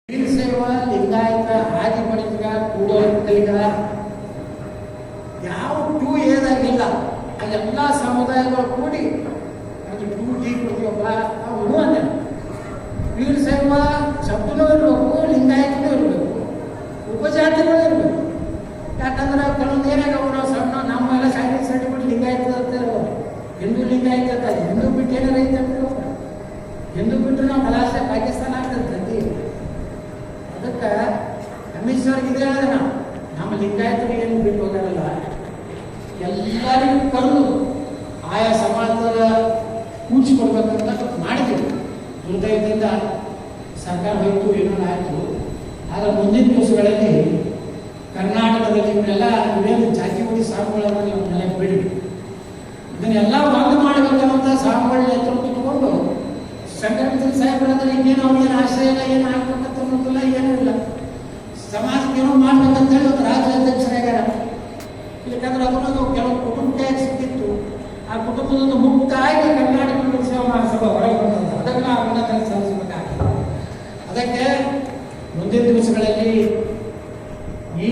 ವೀರಶೈವ ಲಿಂಗಾಯತ ಆದಿ ಬಣಿಗ ಕೂಡಲಿಗ ಯಾವ ಟೂ ಏದಾಗಿಲ್ಲ ಅದೆಲ್ಲ ಸಮುದಾಯಗಳು ಕೂಡಿ ಅದು ಟೂ ಡಿ ಕೊಡ್ತೀವಪ್ಪ ನಾವು ಅಂದೆ ವೀರಶೈವ ಶಬ್ದನೂ ಇರಬೇಕು ಲಿಂಗಾಯತನೂ ಇರಬೇಕು ಉಪಜಾತಿಗಳು ಇರಬೇಕು. ಯಾಕಂದ್ರೆ ಕೆಲವೊಂದು ಏನಾಗವು ನಾವು ಸಣ್ಣ ನಮ್ಮೆಲ್ಲ ಸೈನಿಕ ಸರ್ಟಿಫಿಕೇಟ್ ಲಿಂಗಾಯತ ಅಂತ ಹಿಂದೂ ಲಿಂಗಾಯತ ಅಂತ ಹಿಂದೂ ಬಿಟ್ಟು ಏನಾರ ಐತೆ ಹಿಂದೂ ಬಿಟ್ಟರೆ ನಾವು ಮಲಾಶ್ಯ ಪಾಕಿಸ್ತಾನ ಆಗ್ತದೆ. ಅದಕ್ಕೆ ಅಮಿತ್ ಶಾರ್ಗೆ ಇದೆ ಹೇಳಿದೆ ನಾವು ನಮ್ಮ ಲಿಂಗಾಯತರಿಗೆ ಏನು ಬಿಟ್ಟು ಹೋಗಲ್ಲ, ಎಲ್ಲರಿಗೂ ಕರೆದು ಆಯಾ ಸಮಾಜದ ಕೂಡಿಸಿಕೊಡ್ಬೇಕಂತ ಮಾಡಿದ್ದೀವಿ. ದುರ್ದೈವದಿಂದ ಸರ್ಕಾರ ಹೋಯಿತು ಏನೋ ಆಯಿತು. ಆದರೆ ಮುಂದಿನ ದಿವಸಗಳಲ್ಲಿ ಕರ್ನಾಟಕದಲ್ಲಿ ಇವನ್ನೆಲ್ಲ ಇವೇನು ಜಾತಿವಾದಿ ಸಾಗುಗಳನ್ನು ಇವನ್ನೆಲ್ಲ ಬಿಡಿ ಇದನ್ನೆಲ್ಲ ಬಂದ್ ಮಾಡಬೇಕನ್ನುವಂಥ ಸಾಗುಗಳ ನೇತೃತ್ವ ತಗೊಂಡು ಸಂಘಟನೆ ಸಾಹೇಬರಾದ್ರೆ ಇನ್ನೇನು ಅವ್ರಿಗೇನು ಆಶ್ರಯ ಇಲ್ಲ, ಏನು ಆಗ್ಬೇಕಂತ ಅನ್ನೋದಿಲ್ಲ, ಏನೂ ಇಲ್ಲ. ಸಮಾಜಕ್ಕೆ ಏನೋ ಮಾಡ್ಬೇಕಂತ ಹೇಳಿ ಒಂದು ರಾಜ್ಯ ಅಧ್ಯಕ್ಷರಾಗ್ಯಾರ. ಯಾಕಂದ್ರೆ ಅದನ್ನು ಕೆಲವು ಕುಟುಂಬಕ್ಕೆ ಸಿಕ್ಕಿತ್ತು. ಆ ಕುಟುಂಬದೊಂದು ಮುಕ್ತಾಗಿ ಕರ್ನಾಟಕ ವೀರಶೈವ ಮಹಾಸಭಾ ಹೊರಗೆ ಬಂದದ್ದು. ಅದನ್ನು ಅಭಿನಂದನೆ ಸಲ್ಲಿಸಬೇಕಾಗಿದೆ. ಅದಕ್ಕೆ ಮುಂದಿನ ದಿವಸಗಳಲ್ಲಿ ಈ